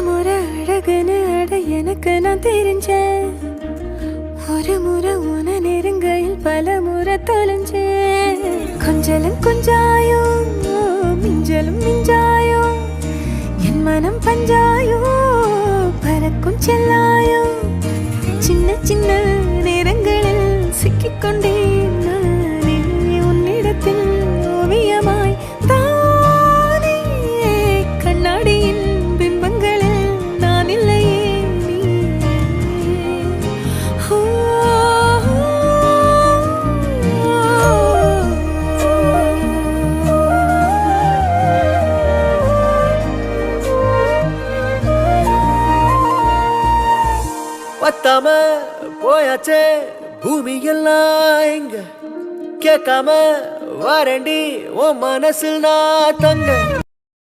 முறை அழகுன்னு அட எனக்கு நான் தெரிஞ்சேன். ஒரு முறை உன நெருங்கையில் பல முறை தொலைஞ்சேன். கொஞ்சலும் கொஞ்சாயோ மிஞ்சலும் மிஞ்சாயோ என் மனம் பஞ்சாயோ பறக்கும் செல்லாயோ சின்ன சின்ன நேரங்களில் சிக்கிக்கொண்டேன் நானே உன்னிடத்தில் ஓவியமாய் தானே கண்ணாடியின் பிம்பங்களில் நான் இல்லையே நீ. ஓ, பத்தாம போயாச்சே பூமி எல்லாம் இங்க கேட்காம வாரண்டி உன் மனசில் நான் தங்க.